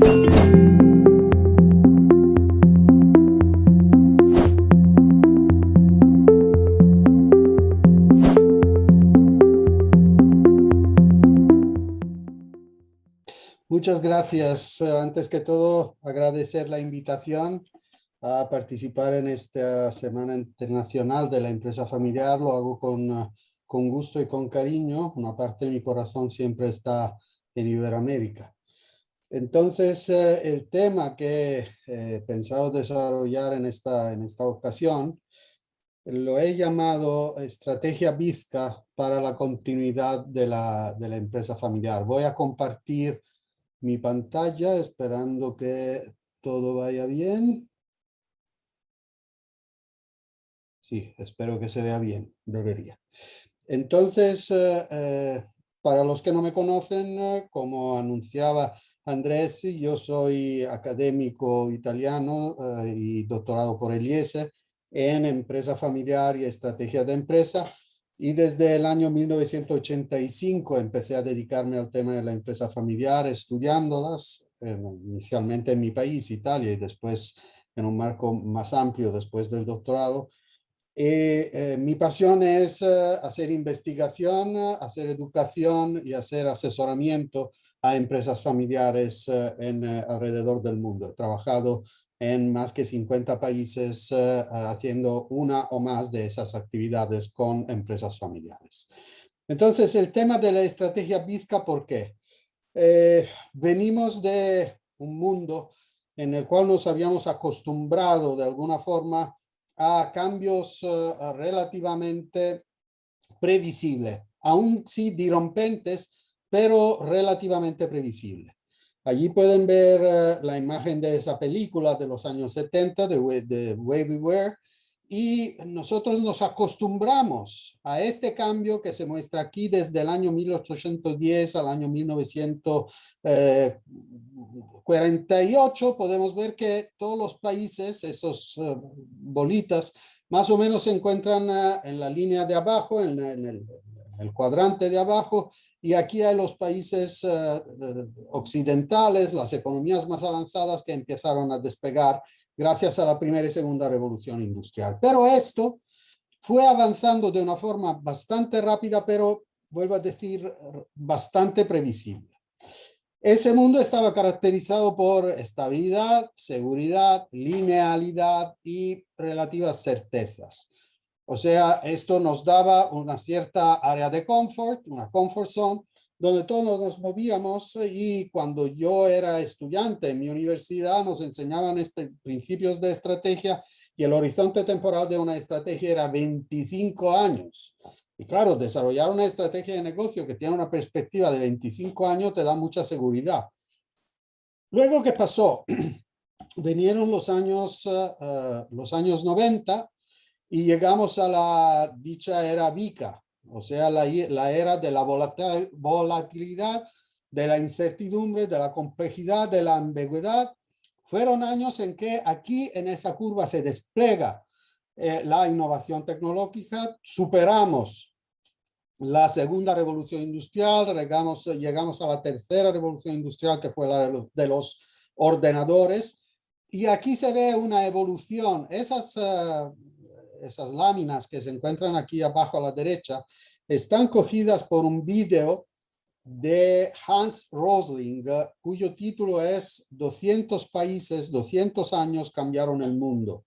Muchas gracias. Antes que todo, agradecer la invitación a participar en esta Semana Internacional de la Empresa Familiar. Lo hago con gusto y con cariño. Una parte de mi corazón siempre está en Iberoamérica. Entonces, el tema que he pensado desarrollar en esta ocasión lo he llamado Estrategia Vizca para la continuidad de la empresa familiar. Voy a compartir mi pantalla esperando que todo vaya bien. Sí, espero que se vea bien, debería. Entonces, para los que no me conocen, como anunciaba Andrés, yo soy académico italiano y doctorado por el IESE en empresa familiar y estrategia de empresa. Y desde el año 1985 empecé a dedicarme al tema de la empresa familiar, estudiándolas, inicialmente en mi país, Italia, y después en un marco más amplio después del doctorado. Mi pasión es hacer investigación, hacer educación y hacer asesoramiento a empresas familiares alrededor del mundo. He trabajado en más que 50 países haciendo una o más de esas actividades con empresas familiares. Entonces, el tema de la estrategia Vizca, ¿por qué? Venimos de un mundo en el cual nos habíamos acostumbrado de alguna forma a cambios relativamente previsibles, aún sí dirompentes, pero relativamente previsibles. Allí pueden ver la imagen de esa película de los años 70, de Way We Were, y nosotros nos acostumbramos a este cambio que se muestra aquí desde el año 1810 al año 1948. Podemos ver que todos los países, esos bolitas, más o menos se encuentran en la línea de abajo, en el cuadrante de abajo, y aquí hay los países occidentales, las economías más avanzadas que empezaron a despegar gracias a la primera y segunda revolución industrial. Pero esto fue avanzando de una forma bastante rápida, pero vuelvo a decir, bastante previsible. Ese mundo estaba caracterizado por estabilidad, seguridad, linealidad y relativas certezas. O sea, esto nos daba una cierta área de confort, una comfort zone, donde todos nos movíamos, y cuando yo era estudiante en mi universidad nos enseñaban principios de estrategia y el horizonte temporal de una estrategia era 25 años. Y claro, desarrollar una estrategia de negocio que tiene una perspectiva de 25 años te da mucha seguridad. Luego, ¿qué pasó? Vinieron los años 90 y llegamos a la dicha era VICA, o sea, la era de la volatilidad, de la incertidumbre, de la complejidad, de la ambigüedad. Fueron años en que aquí en esa curva se despliega la innovación tecnológica, superamos la segunda revolución industrial, llegamos a la tercera revolución industrial, que fue la de los ordenadores, y aquí se ve una evolución. Esas láminas que se encuentran aquí abajo a la derecha están cogidas por un video de Hans Rosling, cuyo título es 200 países, 200 años cambiaron el mundo.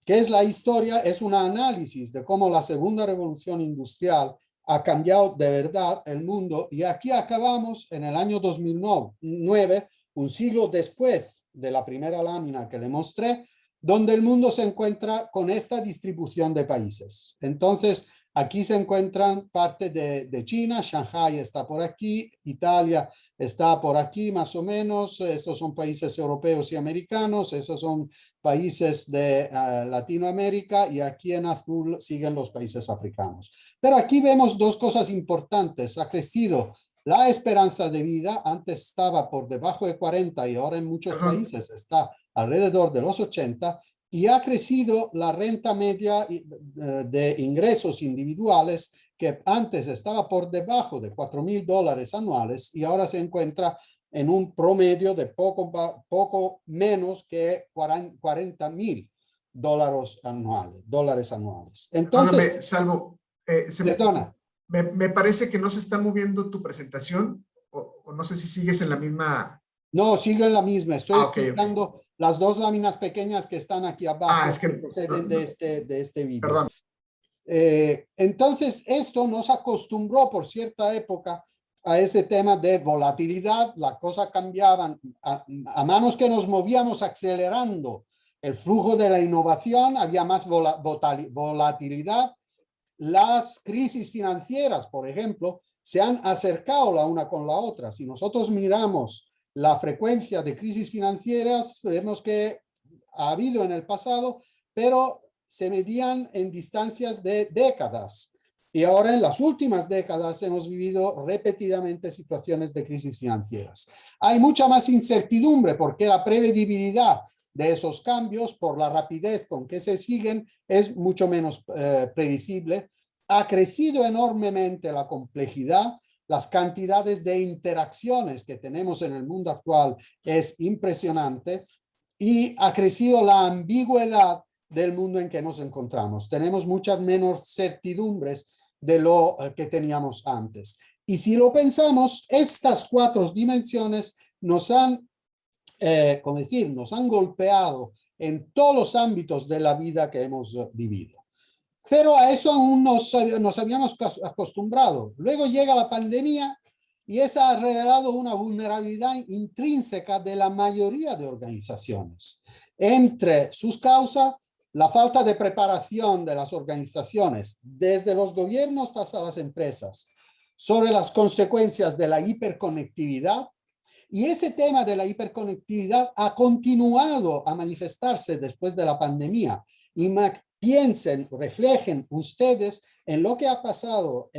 ¿Qué es la historia? Es un análisis de cómo la segunda revolución industrial ha cambiado de verdad el mundo, y aquí acabamos en el año 2009, un siglo después de la primera lámina que le mostré, donde el mundo se encuentra con esta distribución de países. Entonces, aquí se encuentran parte de China, Shanghai está por aquí, Italia está por aquí más o menos, esos son países europeos y americanos, esos son países de Latinoamérica, y aquí en azul siguen los países africanos. Pero aquí vemos dos cosas importantes. Ha crecido la esperanza de vida, antes estaba por debajo de 40 y ahora en muchos países está alrededor de los 80, y ha crecido la renta media de ingresos individuales, que antes estaba por debajo de $4,000 anuales y ahora se encuentra en un promedio de poco menos que $40,000 anuales. Entonces, Perdóname, Salvo, perdona, me parece que no se está moviendo tu presentación o no sé si sigues en la misma. no, sigo en la misma. Estoy Ok, ok. explicando las dos láminas pequeñas que están aquí Es abajo que, que proceden de este vídeo. perdón. Entonces, esto nos acostumbró por cierta época a ese tema de volatilidad. Las cosas cambiaban a manos que nos movíamos acelerando el flujo de la innovación, había más volatilidad. Las crisis financieras, por ejemplo, se han acercado la una con la otra. Si nosotros miramos la frecuencia de crisis financieras, vemos que ha habido en el pasado, pero se medían en distancias de décadas. Y ahora en las últimas décadas hemos vivido repetidamente situaciones de crisis financieras. Hay mucha más incertidumbre porque la prevedibilidad de esos cambios, por la rapidez con que se siguen, es mucho menos previsible. Ha crecido enormemente la complejidad, las cantidades de interacciones que tenemos en el mundo actual es impresionante y ha crecido la ambigüedad del mundo en que nos encontramos. Tenemos muchas menos certidumbres de lo que teníamos antes. Y si lo pensamos, estas cuatro dimensiones nos han, nos han golpeado en todos los ámbitos de la vida que hemos vivido. Pero a eso aún nos habíamos acostumbrado. Luego llega la pandemia y esa ha revelado una vulnerabilidad intrínseca de la mayoría de organizaciones. Entre sus causas, la falta de preparación de las organizaciones, desde los gobiernos hasta las empresas, sobre las consecuencias de la hiperconectividad. Y ese tema de la hiperconectividad ha continuado a manifestarse después de la pandemia. Y piensen, reflejen ustedes en lo que ha pasado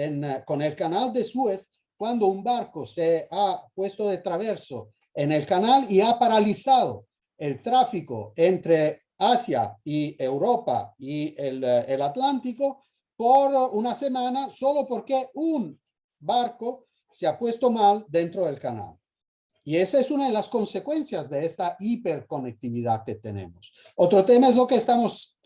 con el canal de Suez, cuando un barco se ha puesto de traverso en el canal y ha paralizado el tráfico entre Asia y Europa y el Atlántico por una semana, solo porque un barco se ha puesto mal dentro del canal. Y esa es una de las consecuencias de esta hiperconectividad que tenemos. Otro tema es lo que estamos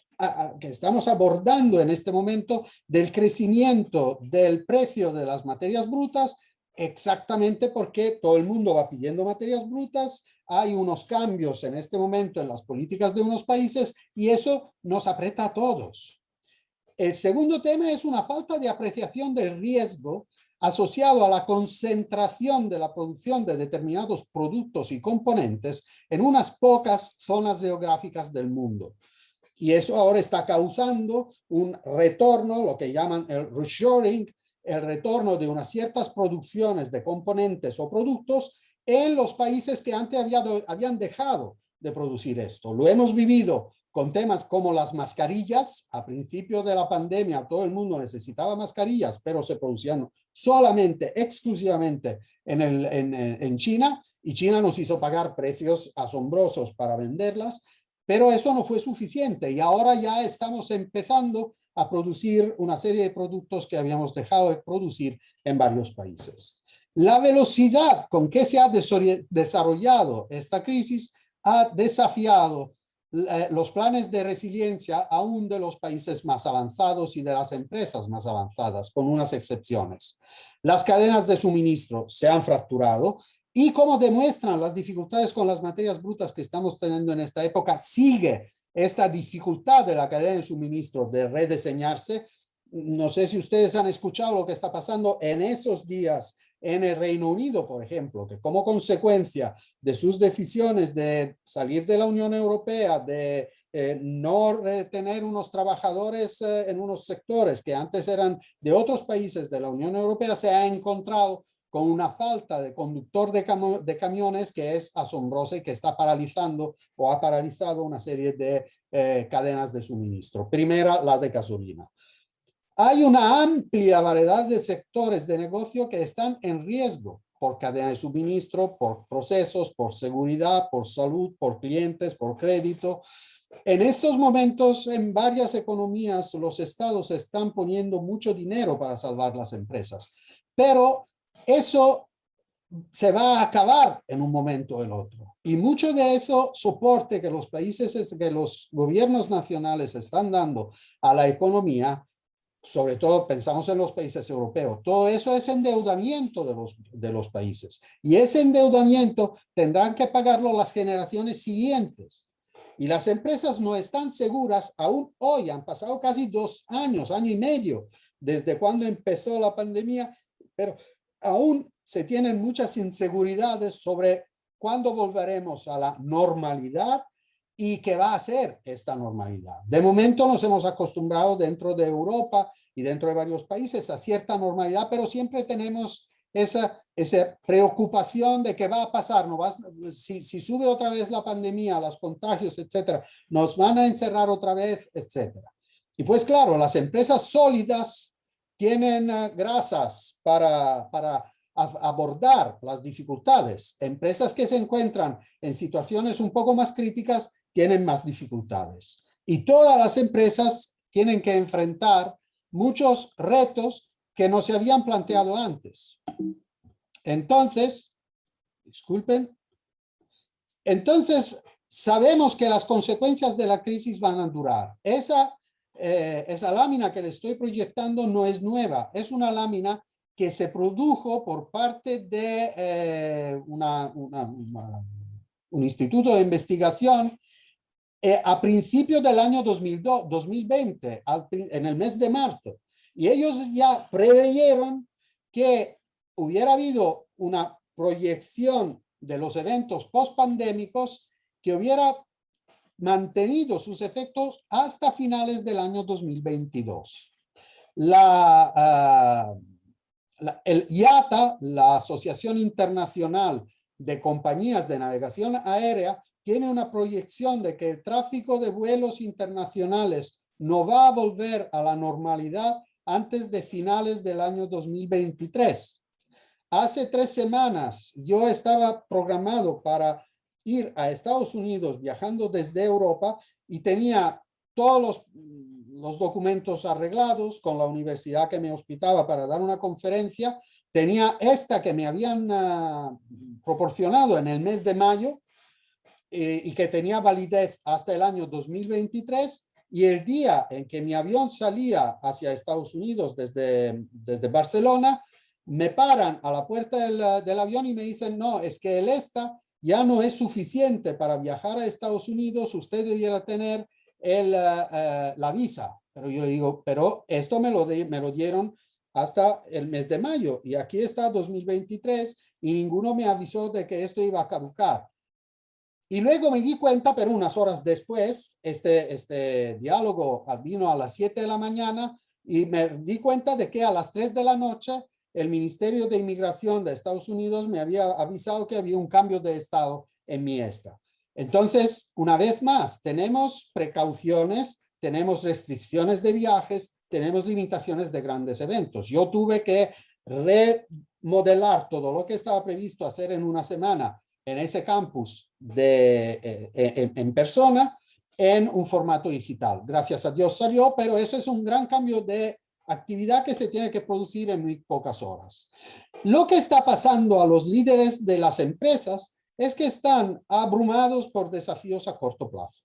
abordando en este momento del crecimiento del precio de las materias brutas, exactamente porque todo el mundo va pidiendo materias brutas, hay unos cambios en este momento en las políticas de unos países y eso nos aprieta a todos. El segundo tema es una falta de apreciación del riesgo asociado a la concentración de la producción de determinados productos y componentes en unas pocas zonas geográficas del mundo. Y eso ahora está causando un retorno, lo que llaman el reshoring, el retorno de unas ciertas producciones de componentes o productos en los países que antes habían dejado de producir esto. Lo hemos vivido con temas como las mascarillas. A principio de la pandemia todo el mundo necesitaba mascarillas, pero se producían solamente, exclusivamente en China, y China nos hizo pagar precios asombrosos para venderlas, pero eso no fue suficiente y ahora ya estamos empezando a producir una serie de productos que habíamos dejado de producir en varios países. La velocidad con que se ha desarrollado esta crisis ha desafiado los planes de resiliencia aún de los países más avanzados y de las empresas más avanzadas, con unas excepciones. Las cadenas de suministro se han fracturado y, como demuestran las dificultades con las materias brutas que estamos teniendo en esta época, sigue esta dificultad de la cadena de suministro de rediseñarse. No sé si ustedes han escuchado lo que está pasando en esos días en el Reino Unido, por ejemplo, que como consecuencia de sus decisiones de salir de la Unión Europea, de no retener unos trabajadores en unos sectores que antes eran de otros países de la Unión Europea, se ha encontrado con una falta de conductor de camiones que es asombrosa y que está paralizando o ha paralizado una serie de cadenas de suministro. Primera, la de gasolina. Hay una amplia variedad de sectores de negocio que están en riesgo por cadena de suministro, por procesos, por seguridad, por salud, por clientes, por crédito. En estos momentos, en varias economías, los estados están poniendo mucho dinero para salvar las empresas, pero eso se va a acabar en un momento o el otro. Y mucho de eso soporte que los países, que los gobiernos nacionales están dando a la economía, sobre todo pensamos en los países europeos, todo eso es endeudamiento de los países. Y ese endeudamiento tendrán que pagarlo las generaciones siguientes. Y las empresas no están seguras, aún hoy, han pasado casi 2 años, año y medio, desde cuando empezó la pandemia, pero aún se tienen muchas inseguridades sobre cuándo volveremos a la normalidad y qué va a ser esta normalidad. De momento nos hemos acostumbrado dentro de Europa y dentro de varios países a cierta normalidad, pero siempre tenemos esa preocupación de qué va a pasar. ¿No? Si sube otra vez la pandemia, los contagios, etcétera, nos van a encerrar otra vez, etcétera. Y pues claro, las empresas sólidas tienen grasas para abordar las dificultades. Empresas que se encuentran en situaciones un poco más críticas tienen más dificultades. Y todas las empresas tienen que enfrentar muchos retos que no se habían planteado antes. Entonces, disculpen, entonces sabemos que las consecuencias de la crisis van a durar. Esa lámina que le estoy proyectando no es nueva, es una lámina que se produjo por parte de un instituto de investigación a principios del año 2020, en el mes de marzo. Y ellos ya preveyeron que hubiera habido una proyección de los eventos post-pandémicos que hubiera mantenido sus efectos hasta finales del año 2022. El IATA, la Asociación Internacional de Compañías de Navegación Aérea, tiene una proyección de que el tráfico de vuelos internacionales no va a volver a la normalidad antes de finales del año 2023. Hace 3 semanas yo estaba programado para ir a Estados Unidos viajando desde Europa y tenía todos los documentos arreglados con la universidad que me hospitaba para dar una conferencia. Tenía esta que me habían proporcionado en el mes de mayo y que tenía validez hasta el año 2023. Y el día en que mi avión salía hacia Estados Unidos desde Barcelona, me paran a la puerta del avión y me dicen, no, es que el ESTA ya no es suficiente para viajar a Estados Unidos, usted debiera tener la visa. Pero yo le digo, pero esto me lo dieron hasta el mes de mayo y aquí está 2023 y ninguno me avisó de que esto iba a caducar. Y luego me di cuenta, pero unas horas después, este diálogo vino a las 7 de la mañana y me di cuenta de que a las 3 de la noche el Ministerio de Inmigración de Estados Unidos me había avisado que había un cambio de estado en mi ESTA. Entonces, una vez más, tenemos precauciones, tenemos restricciones de viajes, tenemos limitaciones de grandes eventos. Yo tuve que remodelar todo lo que estaba previsto hacer en una semana en ese campus en persona en un formato digital. Gracias a Dios salió, pero eso es un gran cambio de actividad que se tiene que producir en muy pocas horas. Lo que está pasando a los líderes de las empresas es que están abrumados por desafíos a corto plazo.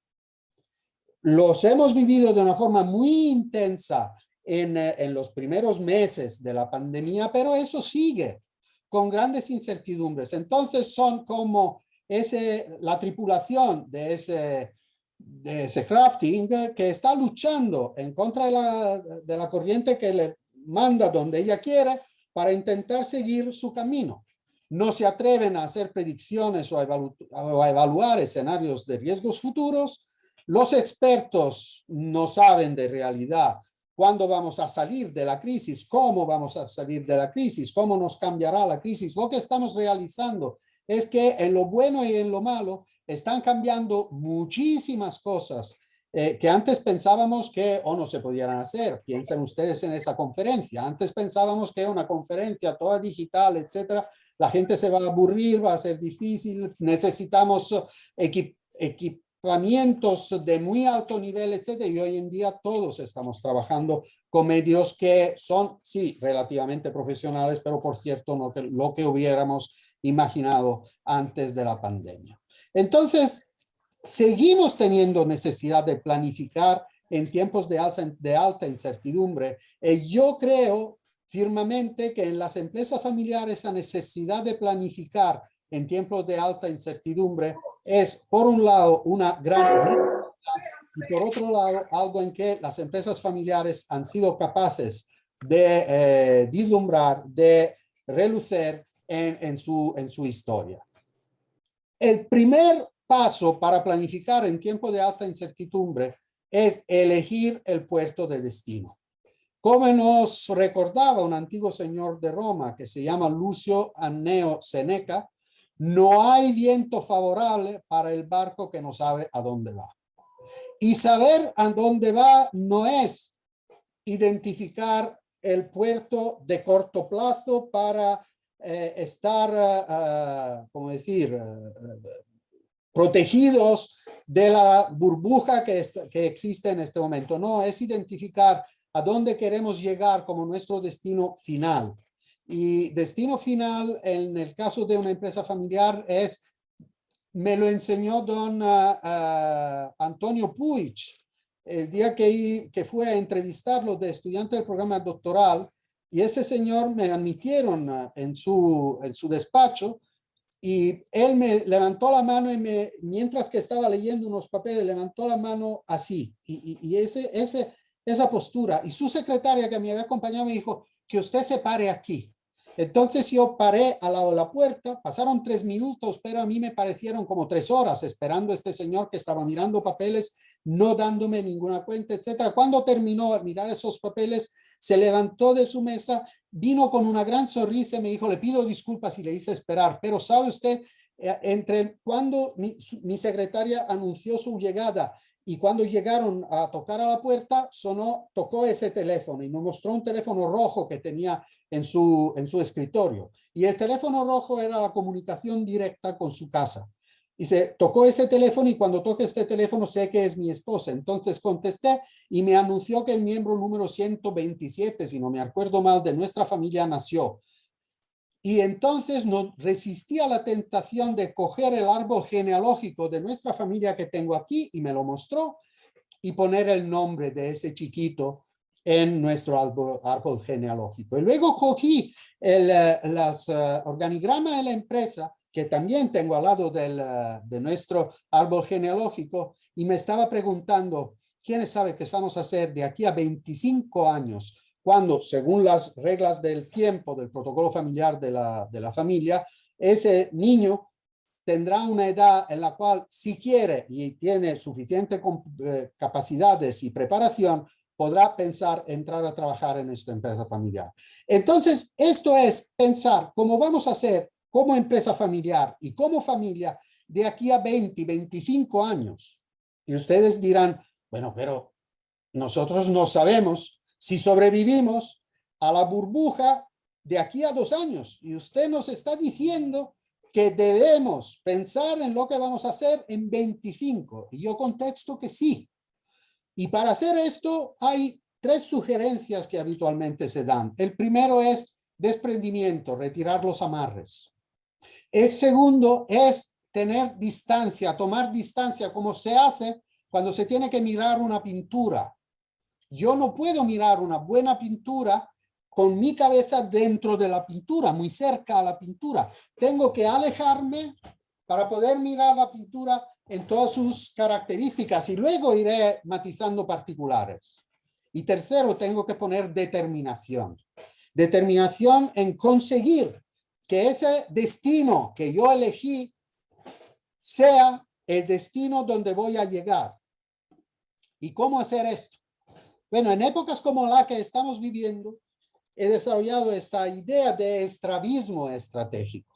Los hemos vivido de una forma muy intensa en los primeros meses de la pandemia, pero eso sigue con grandes incertidumbres. Entonces son como la tripulación de ese crafting que está luchando en contra de la corriente que le manda donde ella quiere para intentar seguir su camino. No se atreven a hacer predicciones o a evaluar escenarios de riesgos futuros. Los expertos no saben de realidad cuándo vamos a salir de la crisis, cómo vamos a salir de la crisis, cómo nos cambiará la crisis. Lo que estamos realizando es que en lo bueno y en lo malo están cambiando muchísimas cosas que antes pensábamos que no se podían hacer. Piensen ustedes en esa conferencia. Antes pensábamos que una conferencia toda digital, etcétera, la gente se va a aburrir, va a ser difícil, necesitamos equipamientos de muy alto nivel, etcétera, y hoy en día todos estamos trabajando con medios que son, sí, relativamente profesionales, pero por cierto, no lo que hubiéramos imaginado antes de la pandemia. Entonces, seguimos teniendo necesidad de planificar en tiempos de alta incertidumbre. Yo creo firmemente que en las empresas familiares esa necesidad de planificar en tiempos de alta incertidumbre es, por un lado, una gran necesidad y por otro lado, algo en que las empresas familiares han sido capaces de vislumbrar, de relucir en su historia. El primer paso para planificar en tiempo de alta incertidumbre es elegir el puerto de destino. Como nos recordaba un antiguo señor de Roma que se llama Lucio Anneo Seneca, no hay viento favorable para el barco que no sabe a dónde va. Y saber a dónde va no es identificar el puerto de corto plazo para estar, ¿cómo decir?, protegidos de la burbuja que existe en este momento. No, es identificar a dónde queremos llegar como nuestro destino final. Y destino final, en el caso de una empresa familiar, me lo enseñó don Antonio Puig, el día que fue a entrevistarlo de estudiante del programa doctoral, y ese señor me admitieron en su despacho, y él me levantó la mano y mientras que estaba leyendo unos papeles, levantó la mano así, y esa postura, y su secretaria que me había acompañado me dijo que usted se pare aquí. Entonces yo paré al lado de la puerta, pasaron 3 minutos, pero a mí me parecieron como 3 horas esperando a este señor que estaba mirando papeles, no dándome ninguna cuenta, etcétera. Cuando terminó de mirar esos papeles, se levantó de su mesa, vino con una gran sonrisa y me dijo, le pido disculpas si le hice esperar, pero sabe usted, entre cuando mi secretaria anunció su llegada y cuando llegaron a tocar a la puerta, tocó ese teléfono y me mostró un teléfono rojo que tenía en su escritorio. Y el teléfono rojo era la comunicación directa con su casa. Y se tocó ese teléfono y cuando toque este teléfono sé que es mi esposa. Entonces contesté y me anunció que el miembro número 127, si no me acuerdo mal, de nuestra familia nació. Y entonces no resistí a la tentación de coger el árbol genealógico de nuestra familia que tengo aquí y me lo mostró y poner el nombre de ese chiquito en nuestro árbol genealógico. Y luego cogí las organigramas de la empresa que también tengo al lado de nuestro árbol genealógico y me estaba preguntando, ¿quiénes saben qué vamos a hacer de aquí a 25 años? Cuando, según las reglas del tiempo, del protocolo familiar de la familia, ese niño tendrá una edad en la cual, si quiere y tiene suficiente capacidades y preparación, podrá pensar entrar a trabajar en esta empresa familiar. Entonces, esto es pensar cómo vamos a hacer como empresa familiar y como familia de aquí a 20, 25 años. Y ustedes dirán, bueno, pero nosotros no sabemos si sobrevivimos a la burbuja de aquí a 2 años. Y usted nos está diciendo que debemos pensar en lo que vamos a hacer en 25. Y yo contesto que sí. Y para hacer esto hay 3 sugerencias que habitualmente se dan. El primero es desprendimiento, retirar los amarres. El segundo es tener distancia, tomar distancia, como se hace cuando se tiene que mirar una pintura. Yo no puedo mirar una buena pintura con mi cabeza dentro de la pintura, muy cerca a la pintura. Tengo que alejarme para poder mirar la pintura en todas sus características y luego iré matizando particulares. Y tercero, tengo que poner determinación. Determinación en conseguir que ese destino que yo elegí sea el destino donde voy a llegar. ¿Y cómo hacer esto? Bueno, en épocas como la que estamos viviendo, he desarrollado esta idea de estrabismo estratégico.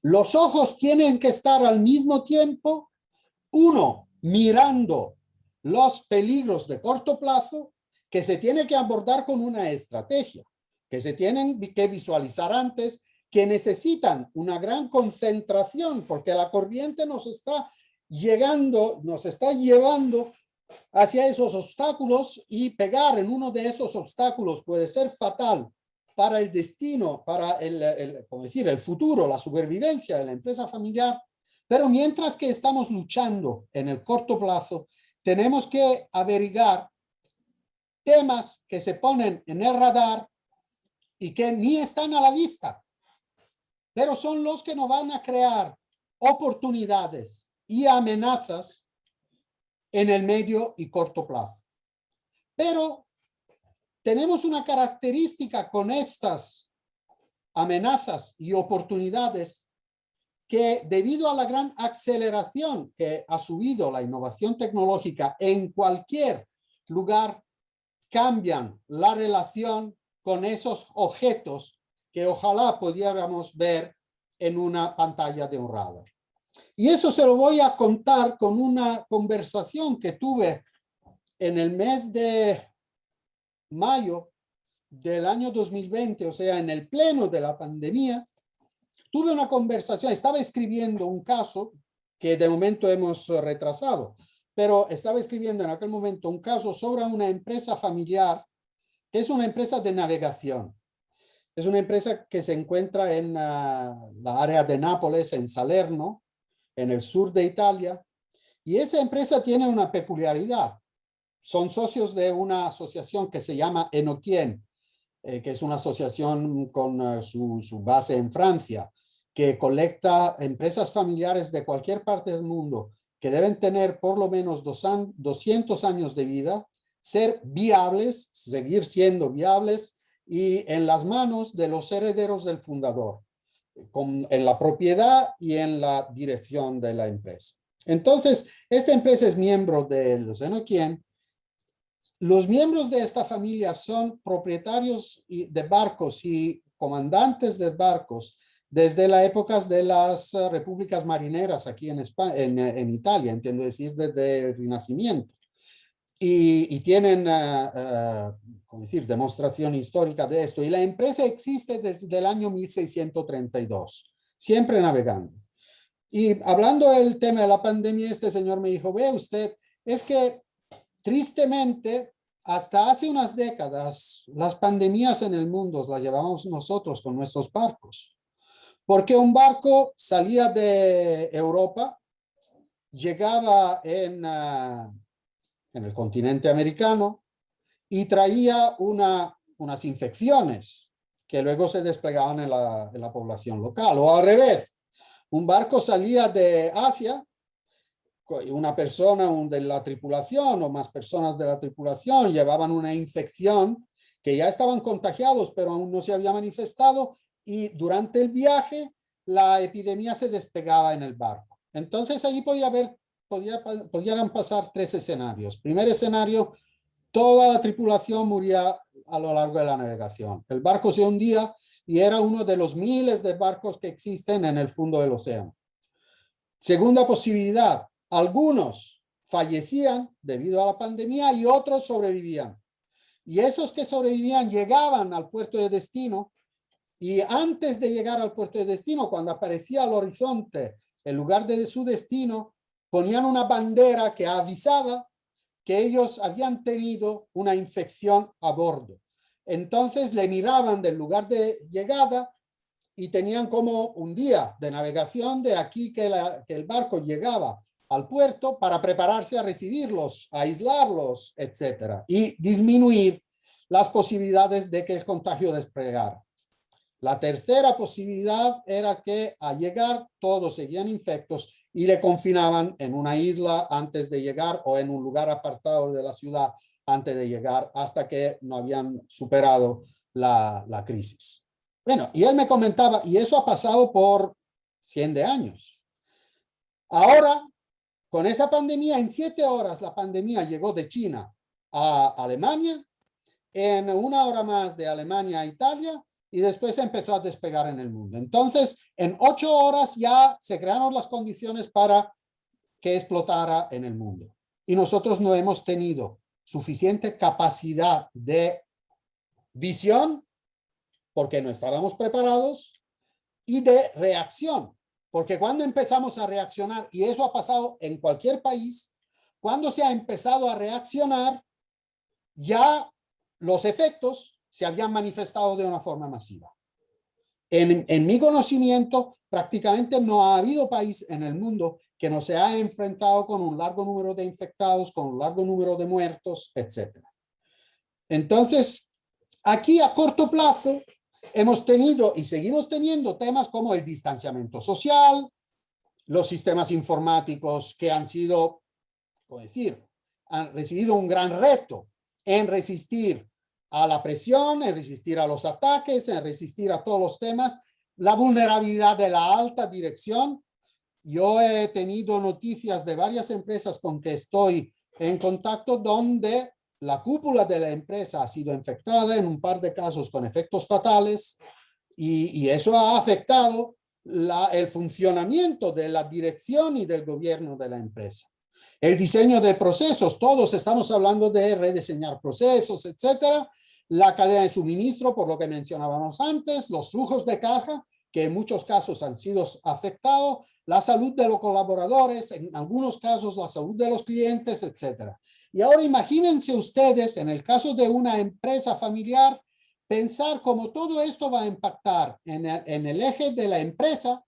Los ojos tienen que estar al mismo tiempo, uno, mirando los peligros de corto plazo que se tiene que abordar con una estrategia, que se tienen que visualizar antes, que necesitan una gran concentración porque la corriente nos está llevando hacia esos obstáculos y pegar en uno de esos obstáculos puede ser fatal para el destino, para como decir, el futuro, la supervivencia de la empresa familiar. Pero mientras que estamos luchando en el corto plazo, tenemos que averiguar temas que se ponen en el radar y que ni están a la vista, pero son los que nos van a crear oportunidades y amenazas en el medio y corto plazo. Pero tenemos una característica con estas amenazas y oportunidades que debido a la gran aceleración que ha subido la innovación tecnológica en cualquier lugar, cambian la relación con esos objetos que ojalá pudiéramos ver en una pantalla de un radar. Y eso se lo voy a contar con una conversación que tuve en el mes de mayo del año 2020, o sea, en el pleno de la pandemia. Tuve una conversación, estaba escribiendo un caso que de momento hemos retrasado, pero estaba escribiendo en aquel momento un caso sobre una empresa familiar, que es una empresa de navegación. Es una empresa que se encuentra en la área de Nápoles, en Salerno, en el sur de Italia. Y esa empresa tiene una peculiaridad. Son socios de una asociación que se llama Enoquien, que es una asociación con su base en Francia, que colecta empresas familiares de cualquier parte del mundo que deben tener por lo menos 200 años de vida, ser viables, seguir siendo viables y en las manos de los herederos del fundador, en la propiedad y en la dirección de la empresa. Entonces, esta empresa es miembro de los Enoquien. Los miembros de esta familia son propietarios de barcos y comandantes de barcos desde las épocas de las repúblicas marineras aquí en España, en Italia, entiendo decir, desde el Renacimiento. Y tienen, ¿cómo decir?, demostración histórica de esto. Y la empresa existe desde el año 1632, siempre navegando. Y hablando del tema de la pandemia, este señor me dijo, ve usted, es que tristemente, hasta hace unas décadas, las pandemias en el mundo las llevamos nosotros con nuestros barcos. Porque un barco salía de Europa, llegaba en el continente americano y traía unas infecciones que luego se desplegaban en la población local. O al revés, un barco salía de Asia, una persona de la tripulación o más personas de la tripulación llevaban una infección que ya estaban contagiados, pero aún no se había manifestado y durante el viaje la epidemia se despegaba en el barco. Entonces ahí podían pasar tres escenarios. Primer escenario, toda la tripulación moría a lo largo de la navegación. El barco se hundía y era uno de los miles de barcos que existen en el fondo del océano. Segunda posibilidad, algunos fallecían debido a la pandemia y otros sobrevivían. Y esos que sobrevivían llegaban al puerto de destino y antes de llegar al puerto de destino, cuando aparecía al horizonte el lugar de su destino, ponían una bandera que avisaba que ellos habían tenido una infección a bordo. Entonces le miraban del lugar de llegada y tenían como un día de navegación de aquí que el barco llegaba al puerto para prepararse a recibirlos, a aislarlos, etcétera, y disminuir las posibilidades de que el contagio desplegara. La tercera posibilidad era que al llegar todos seguían infectos y le confinaban en una isla antes de llegar o en un lugar apartado de la ciudad antes de llegar hasta que no habían superado la crisis. Bueno, y él me comentaba, y eso ha pasado por 100 de años. Ahora, con esa pandemia, en 7 horas la pandemia llegó de China a Alemania, en 1 hora más de Alemania a Italia, y después empezó a despegar en el mundo. Entonces, en 8 horas ya se crearon las condiciones para que explotara en el mundo. Y nosotros no hemos tenido suficiente capacidad de visión, porque no estábamos preparados, y de reacción, porque cuando empezamos a reaccionar, y eso ha pasado en cualquier país, cuando se ha empezado a reaccionar, ya los efectos se habían manifestado de una forma masiva. En mi conocimiento, prácticamente no ha habido país en el mundo que no se haya enfrentado con un largo número de infectados, con un largo número de muertos, etc. Entonces, aquí a corto plazo hemos tenido y seguimos teniendo temas como el distanciamiento social, los sistemas informáticos que han sido, ¿cómo decir?, han recibido un gran reto en resistir a la presión, en resistir a los ataques, en resistir a todos los temas, la vulnerabilidad de la alta dirección. Yo he tenido noticias de varias empresas con que estoy en contacto donde la cúpula de la empresa ha sido infectada en un par de casos con efectos fatales y eso ha afectado el funcionamiento de la dirección y del gobierno de la empresa. El diseño de procesos, todos estamos hablando de rediseñar procesos, etcétera. La cadena de suministro, por lo que mencionábamos antes, los flujos de caja, que en muchos casos han sido afectados, la salud de los colaboradores, en algunos casos la salud de los clientes, etcétera. Y ahora imagínense ustedes, en el caso de una empresa familiar, pensar cómo todo esto va a impactar en el eje de la empresa,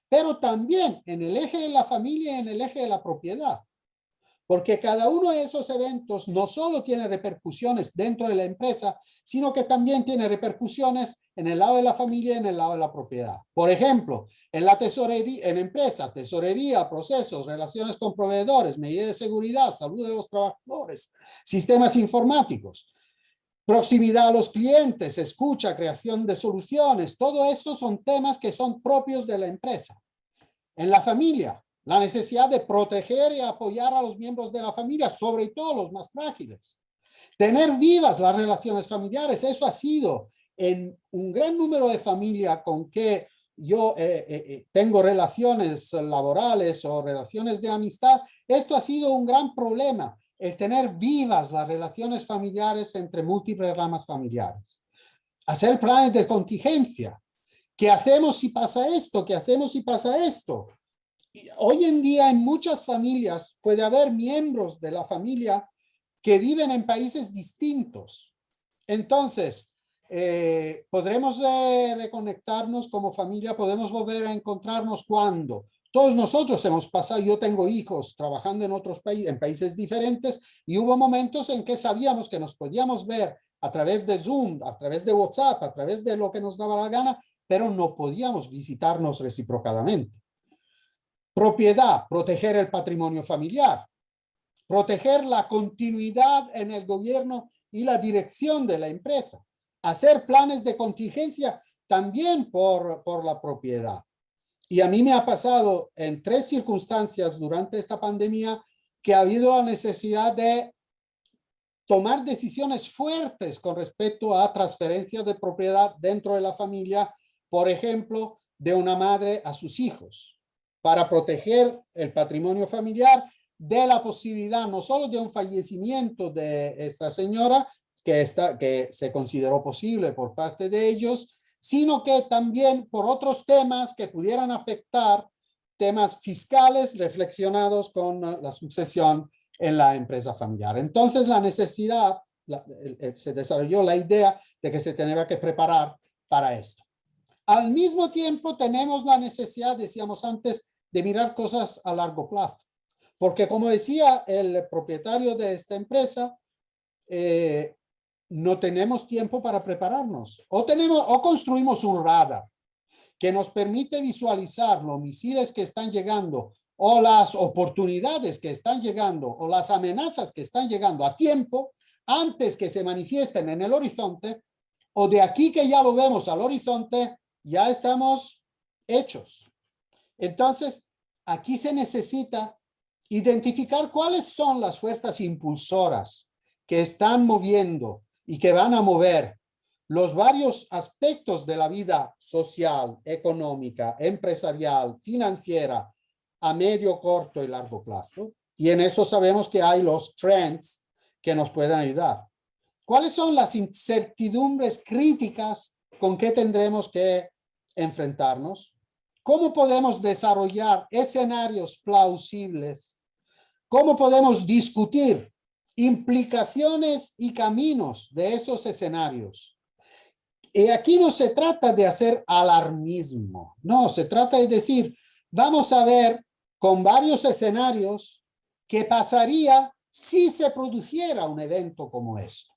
pero también en el eje de la familia y en el eje de la propiedad. Porque cada uno de esos eventos no solo tiene repercusiones dentro de la empresa, sino que también tiene repercusiones en el lado de la familia y en el lado de la propiedad. Por ejemplo, en la tesorería, en empresa, tesorería, procesos, relaciones con proveedores, medidas de seguridad, salud de los trabajadores, sistemas informáticos, proximidad a los clientes, escucha, creación de soluciones, todo esto son temas que son propios de la empresa. En la familia, la necesidad de proteger y apoyar a los miembros de la familia, sobre todo los más frágiles. Tener vivas las relaciones familiares, eso ha sido en un gran número de familias con que yo tengo relaciones laborales o relaciones de amistad, esto ha sido un gran problema, el tener vivas las relaciones familiares entre múltiples ramas familiares. Hacer planes de contingencia. ¿Qué hacemos si pasa esto? ¿Qué hacemos si pasa esto? Hoy en día en muchas familias puede haber miembros de la familia que viven en países distintos. Entonces, podremos reconectarnos como familia, podemos volver a encontrarnos cuando todos nosotros hemos pasado, yo tengo hijos trabajando en otros países, en países diferentes, y hubo momentos en que sabíamos que nos podíamos ver a través de Zoom, a través de WhatsApp, a través de lo que nos daba la gana, pero no podíamos visitarnos recíprocamente. Propiedad, proteger el patrimonio familiar, proteger la continuidad en el gobierno y la dirección de la empresa, hacer planes de contingencia también por la propiedad. Y a mí me ha pasado en 3 circunstancias durante esta pandemia que ha habido la necesidad de tomar decisiones fuertes con respecto a transferencias de propiedad dentro de la familia, por ejemplo, de una madre a sus hijos, para proteger el patrimonio familiar de la posibilidad no solo de un fallecimiento de esta señora, que se consideró posible por parte de ellos, sino que también por otros temas que pudieran afectar temas fiscales reflexionados con la sucesión en la empresa familiar. Entonces la necesidad, se desarrolló la idea de que se tenía que preparar para esto. Al mismo tiempo tenemos la necesidad, decíamos antes, de mirar cosas a largo plazo. Porque como decía el propietario de esta empresa, no tenemos tiempo para prepararnos. O construimos un radar que nos permite visualizar los misiles que están llegando o las oportunidades que están llegando o las amenazas que están llegando a tiempo antes que se manifiesten en el horizonte, o de aquí que ya lo vemos al horizonte, ya estamos hechos. Entonces, aquí se necesita identificar cuáles son las fuerzas impulsoras que están moviendo y que van a mover los varios aspectos de la vida social, económica, empresarial, financiera, a medio, corto y largo plazo. Y en eso sabemos que hay los trends que nos pueden ayudar. ¿Cuáles son las incertidumbres críticas con que tendremos que enfrentarnos? ¿Cómo podemos desarrollar escenarios plausibles? ¿Cómo podemos discutir implicaciones y caminos de esos escenarios? Y aquí no se trata de hacer alarmismo, no, se trata de decir, vamos a ver con varios escenarios qué pasaría si se produciera un evento como esto.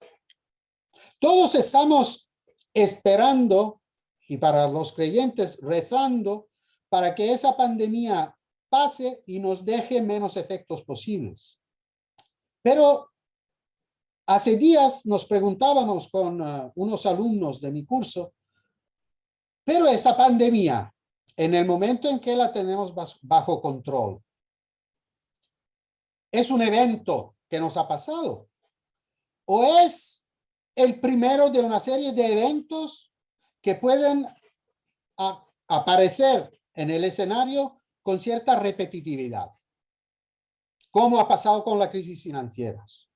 Todos estamos esperando, y para los creyentes rezando, para que esa pandemia pase y nos deje menos efectos posibles. Pero hace días nos preguntábamos con unos alumnos de mi curso, pero esa pandemia, en el momento en que la tenemos bajo control, ¿es un evento que nos ha pasado? ¿O es el primero de una serie de eventos que pueden aparecer en el escenario con cierta repetitividad? Como ha pasado con las crisis financieras.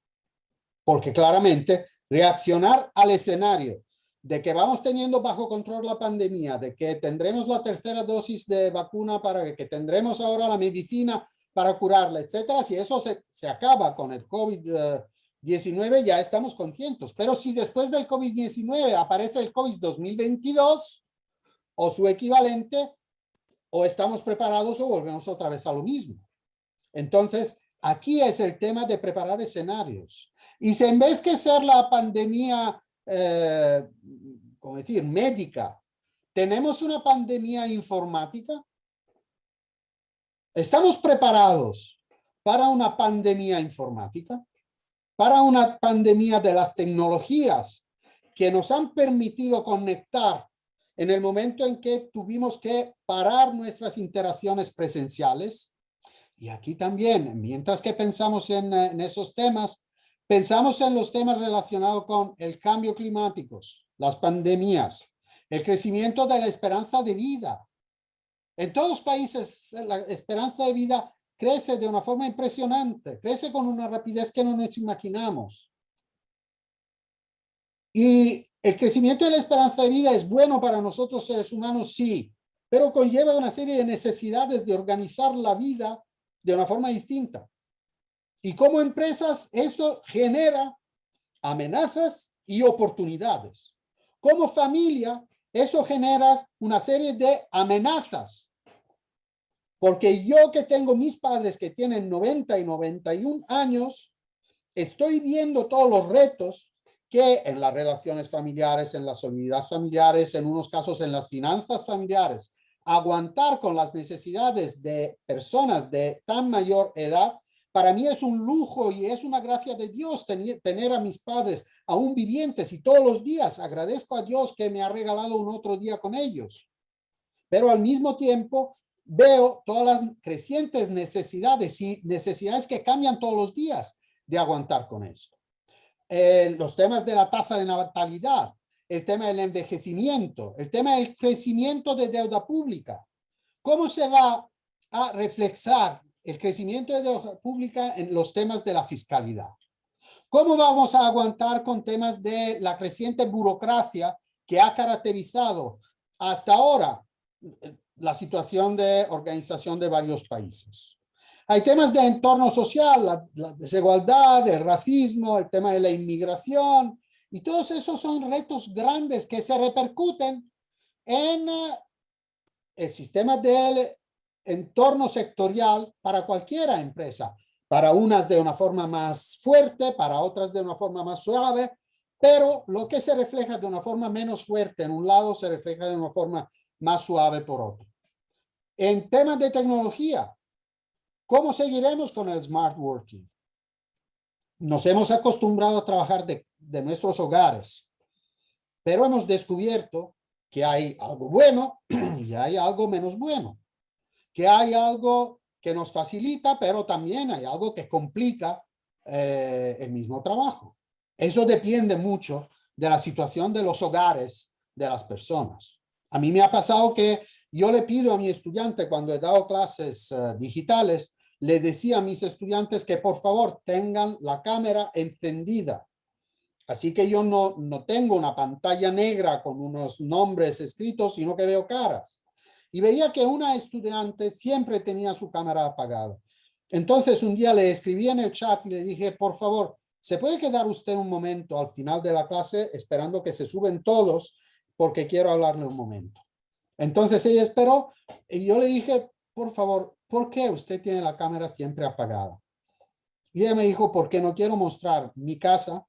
Porque claramente reaccionar al escenario de que vamos teniendo bajo control la pandemia, de que tendremos la tercera dosis de vacuna, para que tendremos ahora la medicina para curarla, etcétera, si eso se acaba con el COVID-19, ya estamos contentos. Pero si después del COVID-19 aparece el COVID 2022 o su equivalente, o estamos preparados o volvemos otra vez a lo mismo. Entonces, aquí es el tema de preparar escenarios. Y si en vez de ser la pandemia, ¿cómo decir?, médica, tenemos una pandemia informática, ¿estamos preparados para una pandemia informática? Para una pandemia de las tecnologías que nos han permitido conectar en el momento en que tuvimos que parar nuestras interacciones presenciales. Y aquí también, mientras que pensamos en esos temas, pensamos en los temas relacionados con el cambio climático, las pandemias, el crecimiento de la esperanza de vida. En todos los países la esperanza de vida crece de una forma impresionante, crece con una rapidez que no nos imaginamos. Y el crecimiento de la esperanza de vida es bueno para nosotros seres humanos, sí, pero conlleva una serie de necesidades de organizar la vida de una forma distinta. Y como empresas, esto genera amenazas y oportunidades. Como familia, eso genera una serie de amenazas. Porque yo que tengo mis padres que tienen 90 y 91 años, estoy viendo todos los retos que en las relaciones familiares, en las solidaridades familiares, en unos casos en las finanzas familiares, aguantar con las necesidades de personas de tan mayor edad, para mí es un lujo y es una gracia de Dios tener a mis padres aún vivientes, y todos los días agradezco a Dios que me ha regalado un otro día con ellos. Pero al mismo tiempo veo todas las crecientes necesidades y necesidades que cambian todos los días de aguantar con eso. Los temas de la tasa de natalidad, el tema del envejecimiento, el tema del crecimiento de deuda pública. ¿Cómo se va a reflejar el crecimiento de deuda pública en los temas de la fiscalidad? ¿Cómo vamos a aguantar con temas de la creciente burocracia que ha caracterizado hasta ahora la situación de organización de varios países? Hay temas de entorno social, la desigualdad, el racismo, el tema de la inmigración, y todos esos son retos grandes que se repercuten en el sistema del entorno sectorial para cualquier empresa. Para unas de una forma más fuerte, para otras de una forma más suave, pero lo que se refleja de una forma menos fuerte en un lado se refleja de una forma más suave por otro. En temas de tecnología, ¿cómo seguiremos con el smart working? Nos hemos acostumbrado a trabajar de nuestros hogares, pero hemos descubierto que hay algo bueno y hay algo menos bueno, que hay algo que nos facilita, pero también hay algo que complica el mismo trabajo. Eso depende mucho de la situación de los hogares de las personas. A mí me ha pasado que yo le pido a mi estudiante, cuando he dado clases digitales, le decía a mis estudiantes que por favor tengan la cámara encendida. Así que yo no tengo una pantalla negra con unos nombres escritos, sino que veo caras. Y veía que una estudiante siempre tenía su cámara apagada. Entonces un día le escribí en el chat y le dije, por favor, ¿se puede quedar usted un momento al final de la clase esperando que se suben todos porque quiero hablarle un momento. Entonces ella esperó y yo le dije, por favor, ¿por qué usted tiene la cámara siempre apagada? Y ella me dijo, porque no quiero mostrar mi casa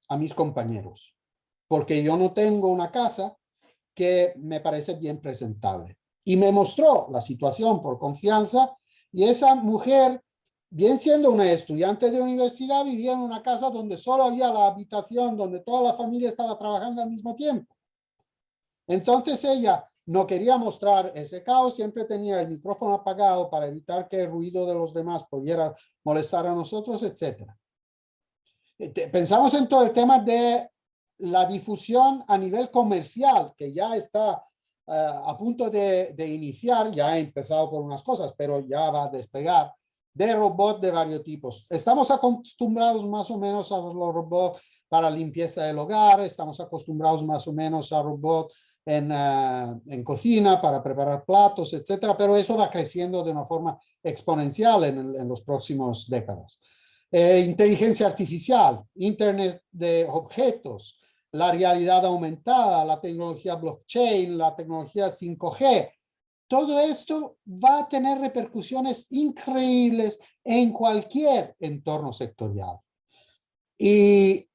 a mis compañeros, porque yo no tengo una casa que me parece bien presentable. Y me mostró la situación por confianza, y esa mujer, bien siendo una estudiante de universidad, vivía en una casa donde solo había la habitación, donde toda la familia estaba trabajando al mismo tiempo. Entonces ella no quería mostrar ese caos, siempre tenía el micrófono apagado para evitar que el ruido de los demás pudiera molestar a nosotros, etc. Pensamos en todo el tema de la difusión a nivel comercial, que ya está a punto de iniciar, ya ha empezado por unas cosas, pero ya va a despegar, de robots de varios tipos. Estamos acostumbrados más o menos a los robots para limpieza del hogar, estamos acostumbrados más o menos a robots en cocina para preparar platos, etcétera, pero eso va creciendo de una forma exponencial en los próximos décadas. Inteligencia artificial, Internet de objetos, la realidad aumentada, la tecnología blockchain, la tecnología 5G. Todo esto va a tener repercusiones increíbles en cualquier entorno sectorial. Y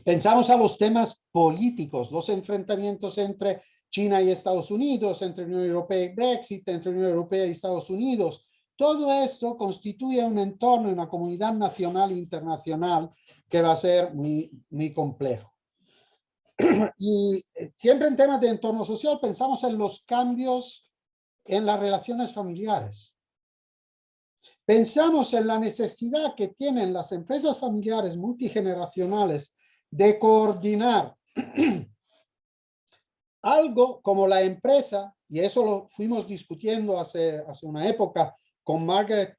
pensamos a los temas políticos, los enfrentamientos entre China y Estados Unidos, entre Unión Europea y Brexit, entre Unión Europea y Estados Unidos. Todo esto constituye un entorno y una comunidad nacional e internacional que va a ser muy, muy complejo. Y siempre en temas de entorno social pensamos en los cambios en las relaciones familiares. Pensamos en la necesidad que tienen las empresas familiares multigeneracionales de coordinar algo como la empresa, y eso lo fuimos discutiendo hace una época con Margaret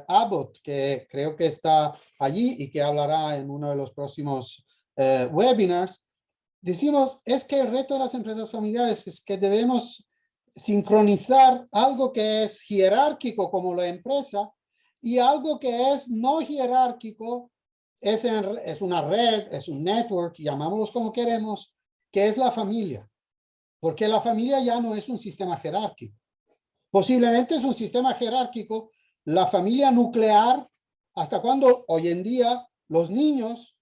Abbott, que creo que está allí y que hablará en uno de los próximos webinars. Decimos, es que el reto de las empresas familiares es que debemos sincronizar algo que es jerárquico como la empresa y algo que es no jerárquico, es una red, es un network, llamámoslos como queremos, que es la familia. Porque la familia ya no es un sistema jerárquico. Posiblemente es un sistema jerárquico, la familia nuclear, hasta cuando hoy en día los niños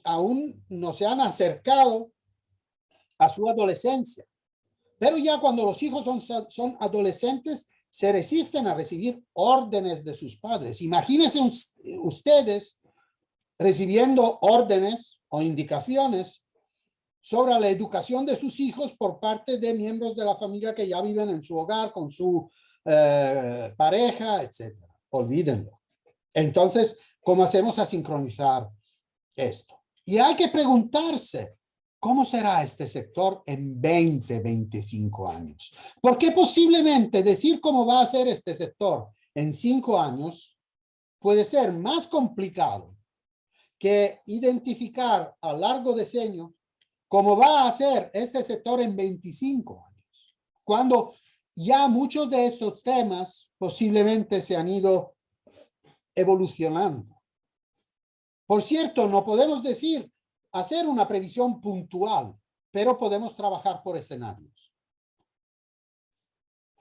aún no se han acercado a su adolescencia. Pero ya cuando los hijos son adolescentes, se resisten a recibir órdenes de sus padres. Imagínense ustedes recibiendo órdenes o indicaciones sobre la educación de sus hijos por parte de miembros de la familia que ya viven en su hogar, con su pareja, etc. Olvídenlo. Entonces, ¿cómo hacemos a sincronizar esto? Y hay que preguntarse, ¿cómo será este sector en 20, 25 años? Porque posiblemente decir cómo va a ser este sector en 5 años puede ser más complicado que identificar a largo diseño cómo va a ser este sector en 25 años, cuando ya muchos de estos temas posiblemente se han ido evolucionando. Por cierto, no podemos hacer una previsión puntual, pero podemos trabajar por escenarios.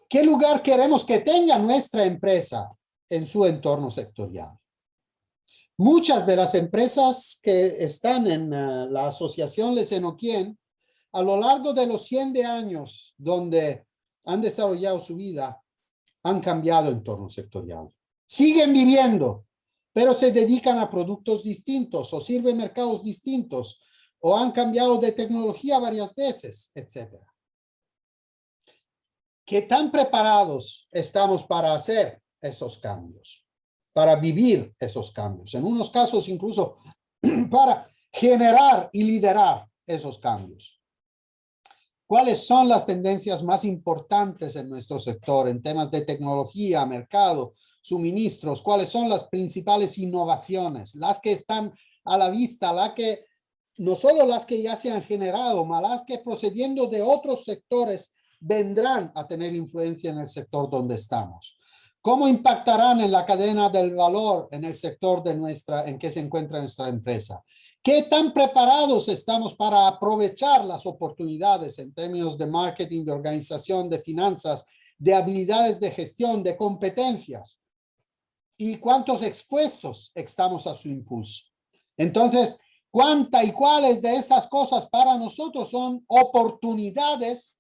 ¿Qué lugar queremos que tenga nuestra empresa en su entorno sectorial? Muchas de las empresas que están en la asociación Les Enoquien, a lo largo de los 100 años donde han desarrollado su vida, han cambiado entorno sectorial. Siguen viviendo, pero se dedican a productos distintos o sirven mercados distintos o han cambiado de tecnología varias veces, etc. ¿Qué tan preparados estamos para hacer esos cambios? Para vivir esos cambios, en unos casos incluso para generar y liderar esos cambios. ¿Cuáles son las tendencias más importantes en nuestro sector en temas de tecnología, mercado, suministros? ¿Cuáles son las principales innovaciones? Las que están a la vista, no solo las que ya se han generado, más las que procediendo de otros sectores vendrán a tener influencia en el sector donde estamos. ¿Cómo impactarán en la cadena del valor en el sector en que se encuentra nuestra empresa? ¿Qué tan preparados estamos para aprovechar las oportunidades en términos de marketing, de organización, de finanzas, de habilidades de gestión, de competencias? ¿Y cuántos expuestos estamos a su impulso? Entonces, ¿cuántas y cuáles de estas cosas para nosotros son oportunidades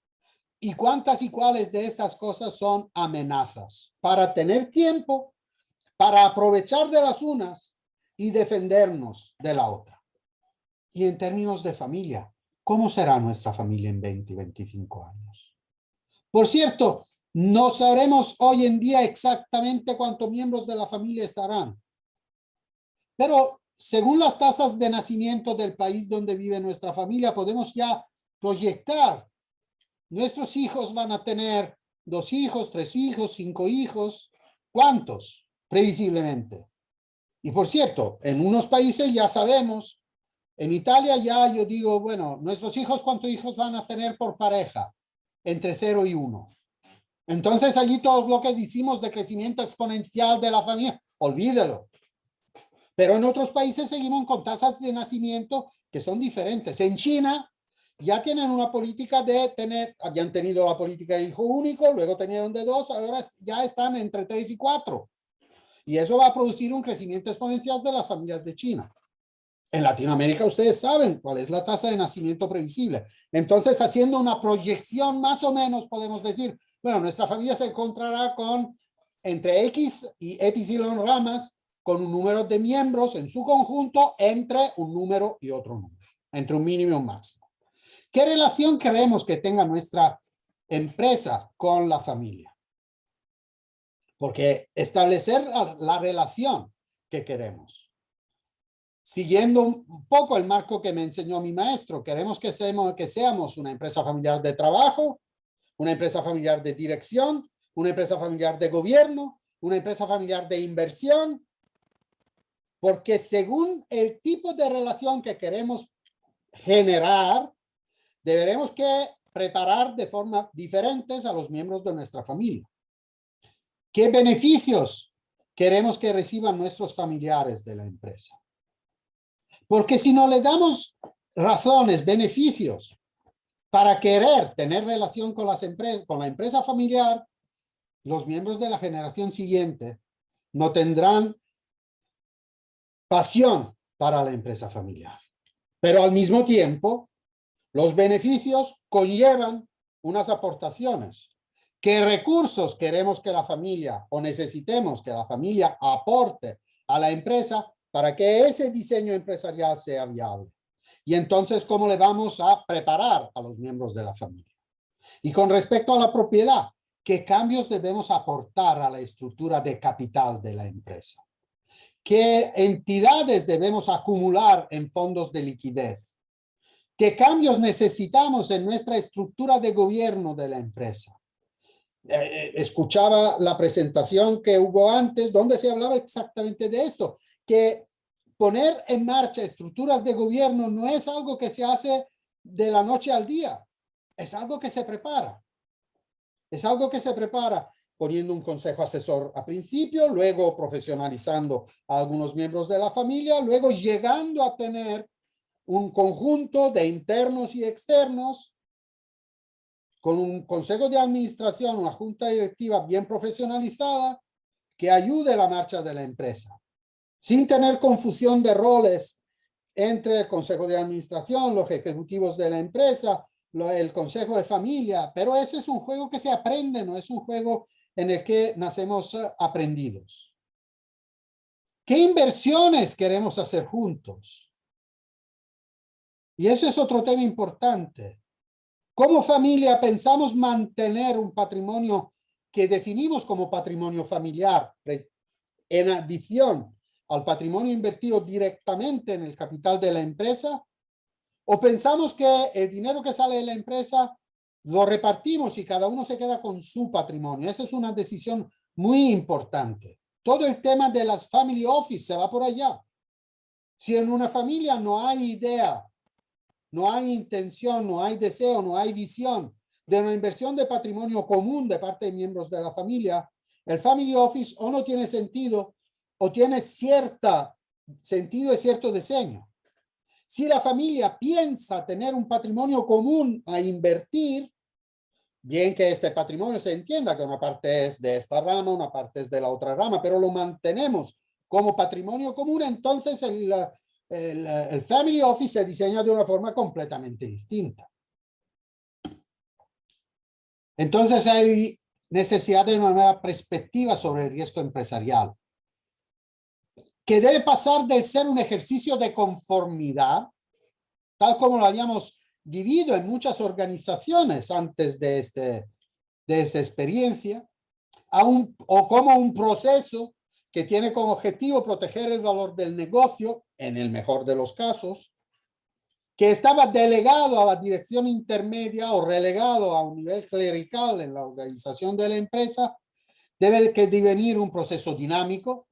y cuántas y cuáles de estas cosas son amenazas? Para tener tiempo, para aprovechar de las unas y defendernos de la otra. Y en términos de familia, ¿cómo será nuestra familia en 20 y 25 años? Por cierto, no sabremos hoy en día exactamente cuántos miembros de la familia estarán. Pero según las tasas de nacimiento del país donde vive nuestra familia, podemos ya proyectar. Nuestros hijos van a tener 2 hijos, 3 hijos, 5 hijos. ¿Cuántos? Previsiblemente. Y por cierto, en unos países ya sabemos, en Italia ya yo digo, bueno, nuestros hijos, ¿cuántos hijos van a tener por pareja? Entre 0 y 1. Entonces allí todo lo que decimos de crecimiento exponencial de la familia, olvídelo. Pero en otros países seguimos con tasas de nacimiento que son diferentes. En China ya tienen una política de tener, habían tenido la política de hijo único, luego tenieron de 2, ahora ya están entre 3 y 4. Y eso va a producir un crecimiento exponencial de las familias de China. En Latinoamérica ustedes saben cuál es la tasa de nacimiento previsible. Entonces, haciendo una proyección más o menos, podemos decir, bueno, nuestra familia se encontrará con entre X y epsilon ramas, con un número de miembros en su conjunto entre un número y otro número, entre un mínimo y un máximo. ¿Qué relación queremos que tenga nuestra empresa con la familia? Porque establecer la relación que queremos, siguiendo un poco el marco que me enseñó mi maestro, queremos que seamos una empresa familiar de trabajo, una empresa familiar de dirección, una empresa familiar de gobierno, una empresa familiar de inversión, porque según el tipo de relación que queremos generar, deberemos que preparar de forma diferentes a los miembros de nuestra familia. ¿Qué beneficios queremos que reciban nuestros familiares de la empresa? Porque si no le damos razones, beneficios para querer tener relación con la empresa familiar, los miembros de la generación siguiente no tendrán pasión para la empresa familiar. Pero al mismo tiempo, los beneficios conllevan unas aportaciones. ¿Qué recursos queremos que la familia o necesitemos que la familia aporte a la empresa para que ese diseño empresarial sea viable? Y entonces, ¿cómo le vamos a preparar a los miembros de la familia? Y con respecto a la propiedad, ¿qué cambios debemos aportar a la estructura de capital de la empresa? ¿Qué entidades debemos acumular en fondos de liquidez? ¿Qué cambios necesitamos en nuestra estructura de gobierno de la empresa? Escuchaba la presentación que hubo antes, donde se hablaba exactamente de esto, que poner en marcha estructuras de gobierno no es algo que se hace de la noche al día, es algo que se prepara. Es algo que se prepara poniendo un consejo asesor a principio, luego profesionalizando a algunos miembros de la familia, luego llegando a tener un conjunto de internos y externos con un consejo de administración, una junta directiva bien profesionalizada que ayude a la marcha de la empresa, sin tener confusión de roles entre el consejo de administración, los ejecutivos de la empresa, el consejo de familia, pero ese es un juego que se aprende, no es un juego en el que nacemos aprendidos. ¿Qué inversiones queremos hacer juntos? Y eso es otro tema importante. Como familia pensamos mantener un patrimonio que definimos como patrimonio familiar, en adición al patrimonio invertido directamente en el capital de la empresa, o pensamos que el dinero que sale de la empresa lo repartimos y cada uno se queda con su patrimonio. Esa es una decisión muy importante. Todo el tema de las family office se va por allá. Si en una familia no hay idea, no hay intención, no hay deseo, no hay visión de una inversión de patrimonio común de parte de miembros de la familia, el family office o no tiene sentido o tiene cierto sentido y cierto diseño. Si la familia piensa tener un patrimonio común a invertir, bien que este patrimonio se entienda que una parte es de esta rama, una parte es de la otra rama, pero lo mantenemos como patrimonio común, entonces el Family Office se diseña de una forma completamente distinta. Entonces hay necesidad de una nueva perspectiva sobre el riesgo empresarial, que debe pasar del ser un ejercicio de conformidad, tal como lo habíamos vivido en muchas organizaciones antes de esta experiencia, o como un proceso que tiene como objetivo proteger el valor del negocio, en el mejor de los casos, que estaba delegado a la dirección intermedia o relegado a un nivel clerical en la organización de la empresa, debe que devenir un proceso dinámico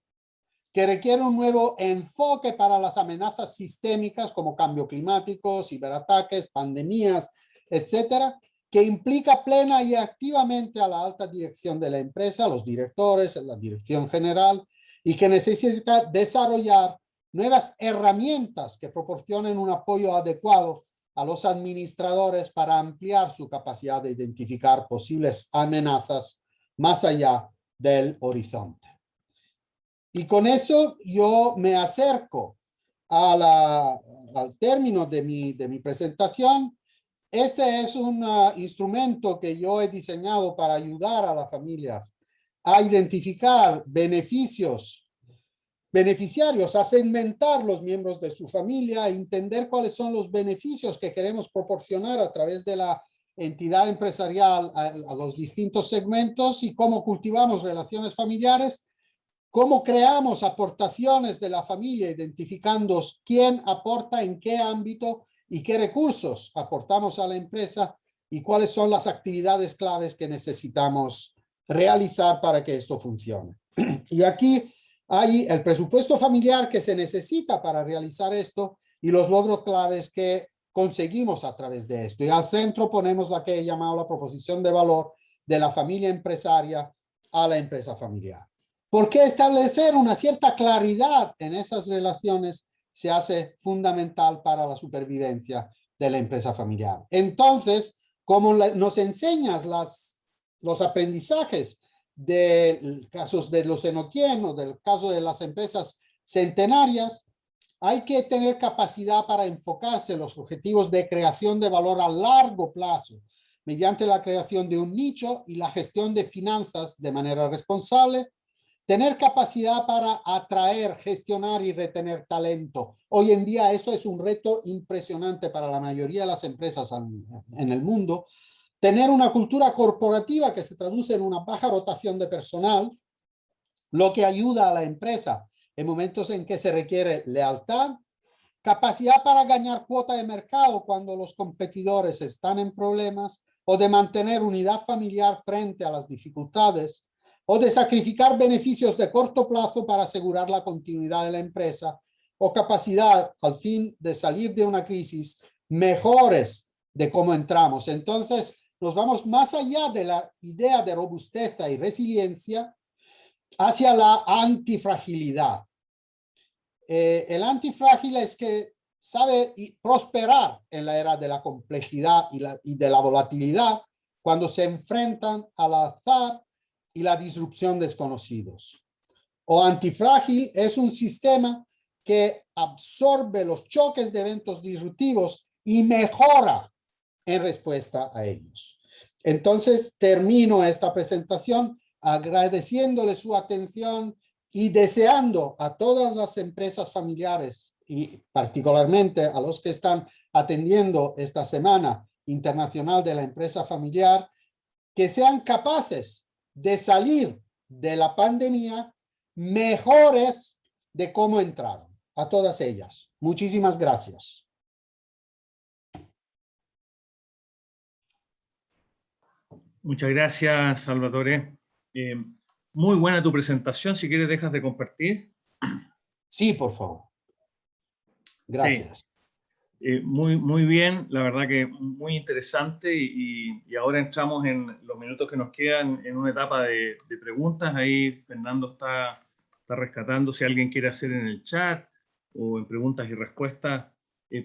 que requiere un nuevo enfoque para las amenazas sistémicas como cambio climático, ciberataques, pandemias, etcétera, que implica plena y activamente a la alta dirección de la empresa, a los directores, a la dirección general, y que necesita desarrollar nuevas herramientas que proporcionen un apoyo adecuado a los administradores para ampliar su capacidad de identificar posibles amenazas más allá del horizonte. Y con eso yo me acerco al término de mi presentación. Este es un instrumento que yo he diseñado para ayudar a las familias a identificar beneficiarios, a segmentar los miembros de su familia, a entender cuáles son los beneficios que queremos proporcionar a través de la entidad empresarial a los distintos segmentos y cómo cultivamos relaciones familiares. ¿Cómo creamos aportaciones de la familia, identificando quién aporta en qué ámbito y qué recursos aportamos a la empresa y cuáles son las actividades claves que necesitamos realizar para que esto funcione? Y aquí hay el presupuesto familiar que se necesita para realizar esto y los logros claves que conseguimos a través de esto. Y al centro ponemos la que he llamado la proposición de valor de la familia empresaria a la empresa familiar. ¿Por qué establecer una cierta claridad en esas relaciones se hace fundamental para la supervivencia de la empresa familiar? Entonces, como nos enseñas los aprendizajes de casos de los Enoquien o del caso de las empresas centenarias, hay que tener capacidad para enfocarse en los objetivos de creación de valor a largo plazo, mediante la creación de un nicho y la gestión de finanzas de manera responsable. Tener capacidad para atraer, gestionar y retener talento. Hoy en día eso es un reto impresionante para la mayoría de las empresas en el mundo. Tener una cultura corporativa que se traduce en una baja rotación de personal, lo que ayuda a la empresa en momentos en que se requiere lealtad. Capacidad para ganar cuota de mercado cuando los competidores están en problemas, o de mantener unidad familiar frente a las dificultades, o de sacrificar beneficios de corto plazo para asegurar la continuidad de la empresa, o capacidad al fin de salir de una crisis mejores de cómo entramos. Entonces nos vamos más allá de la idea de robustez y resiliencia hacia la antifragilidad. El antifrágil es que sabe prosperar en la era de la complejidad y de la volatilidad cuando se enfrentan al azar y la disrupción desconocidos. O antifrágil es un sistema que absorbe los choques de eventos disruptivos y mejora en respuesta a ellos. Entonces termino esta presentación agradeciéndole su atención y deseando a todas las empresas familiares y particularmente a los que están atendiendo esta Semana Internacional de la Empresa Familiar, que sean capaces de salir de la pandemia mejores de cómo entraron. A todas ellas. Muchísimas gracias. Muchas gracias, Salvatore. Muy buena tu presentación. Si quieres, dejas de compartir. Sí, por favor. Gracias. Sí. Muy bien, la verdad que muy interesante y ahora entramos en los minutos que nos quedan en una etapa de preguntas. Ahí Fernando está rescatando si alguien quiere hacer en el chat o en preguntas y respuestas.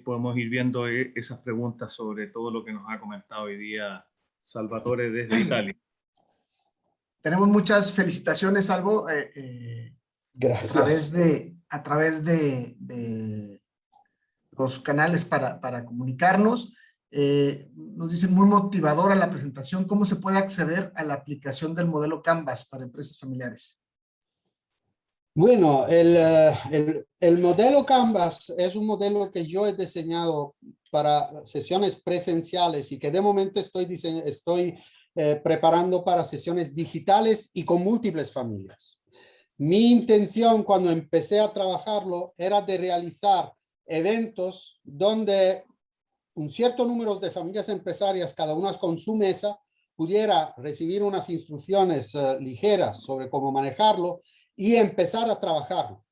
podemos ir viendo esas preguntas sobre todo lo que nos ha comentado hoy día Salvatore desde Italia. Tenemos muchas felicitaciones, Salvo, Gracias. a través de los canales para comunicarnos. Nos dicen muy motivadora la presentación. ¿Cómo se puede acceder a la aplicación del modelo Canvas para empresas familiares? Bueno, el modelo Canvas es un modelo que yo he diseñado para sesiones presenciales y que de momento estoy preparando para sesiones digitales y con múltiples familias. Mi intención cuando empecé a trabajarlo era de realizar eventos donde un cierto número de familias empresarias, cada una con su mesa, pudiera recibir unas instrucciones ligeras sobre cómo manejarlo y empezar a trabajarlo.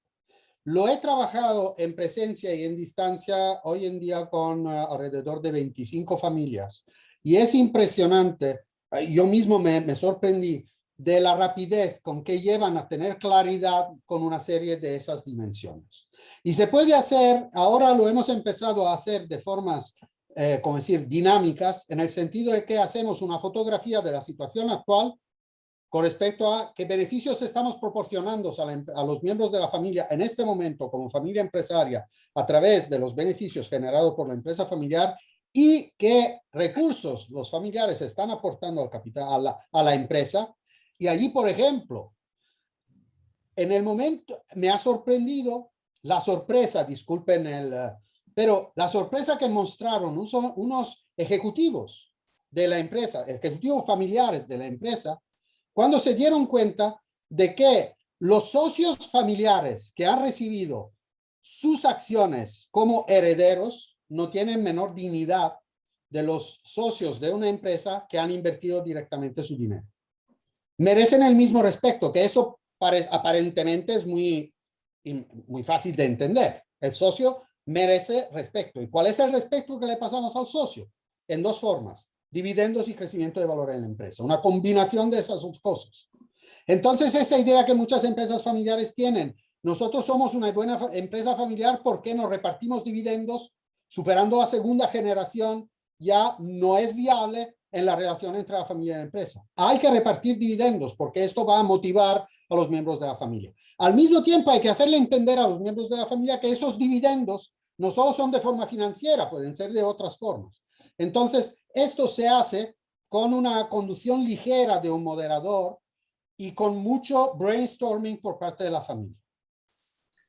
Lo he trabajado en presencia y en distancia hoy en día con alrededor de 25 familias. Y es impresionante, yo mismo me sorprendí de la rapidez con que llevan a tener claridad con una serie de esas dimensiones. Y se puede hacer, ahora lo hemos empezado a hacer de formas, como decir, dinámicas, en el sentido de que hacemos una fotografía de la situación actual con respecto a qué beneficios estamos proporcionando a los miembros de la familia en este momento como familia empresaria a través de los beneficios generados por la empresa familiar y qué recursos los familiares están aportando al capital, a la empresa. Y allí, por ejemplo, en el momento me ha sorprendido la sorpresa, disculpen pero la sorpresa que mostraron unos ejecutivos de la empresa, ejecutivos familiares de la empresa, cuando se dieron cuenta de que los socios familiares que han recibido sus acciones como herederos no tienen menor dignidad de los socios de una empresa que han invertido directamente su dinero. Merecen el mismo respeto, que eso aparentemente es muy fácil de entender. El socio merece respeto. ¿Y cuál es el respeto que le pasamos al socio? En dos formas: dividendos y crecimiento de valor en la empresa, una combinación de esas dos cosas. Entonces, esa idea que muchas empresas familiares tienen, nosotros somos una buena empresa familiar porque nos repartimos dividendos, superando la segunda generación, ya no es viable en la relación entre la familia y la empresa. Hay que repartir dividendos porque esto va a motivar a los miembros de la familia. Al mismo tiempo, hay que hacerle entender a los miembros de la familia que esos dividendos no solo son de forma financiera, pueden ser de otras formas. Entonces, esto se hace con una conducción ligera de un moderador y con mucho brainstorming por parte de la familia.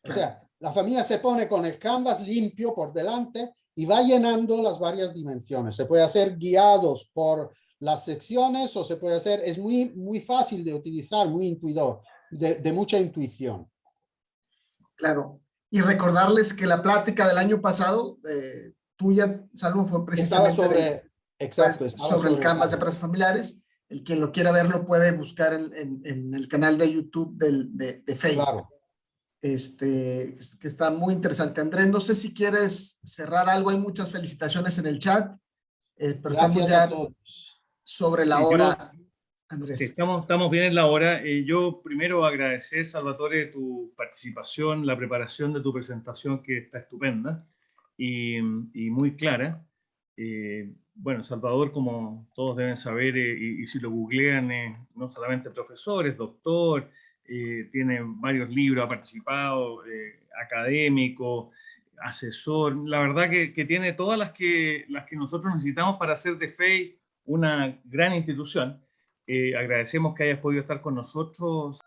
O sea, la familia se pone con el canvas limpio por delante y va llenando las varias dimensiones. Se puede hacer guiados por las secciones o se puede hacer, es muy fácil de utilizar, muy intuidor, de mucha intuición. Claro. Y recordarles que la plática del año pasado, tuya, Salvo, fue precisamente sobre el Canvas de empresas familiares. El quien lo quiera ver lo puede buscar en el canal de YouTube de Facebook. Claro. Que está muy interesante. Andrés, no sé si quieres cerrar algo. Hay muchas felicitaciones en el chat, pero Gracias, estamos ya a todos. sobre la hora. Andrés. Estamos bien en la hora. Yo primero agradecer, Salvatore, tu participación, la preparación de tu presentación, que está estupenda y muy clara. Bueno, Salvador, como todos deben saber, y si lo googlean, no solamente profesor, es doctor, tiene varios libros, ha participado, académico, asesor. La verdad que tiene todas las que nosotros necesitamos para hacer de FEI una gran institución. Agradecemos que hayas podido estar con nosotros.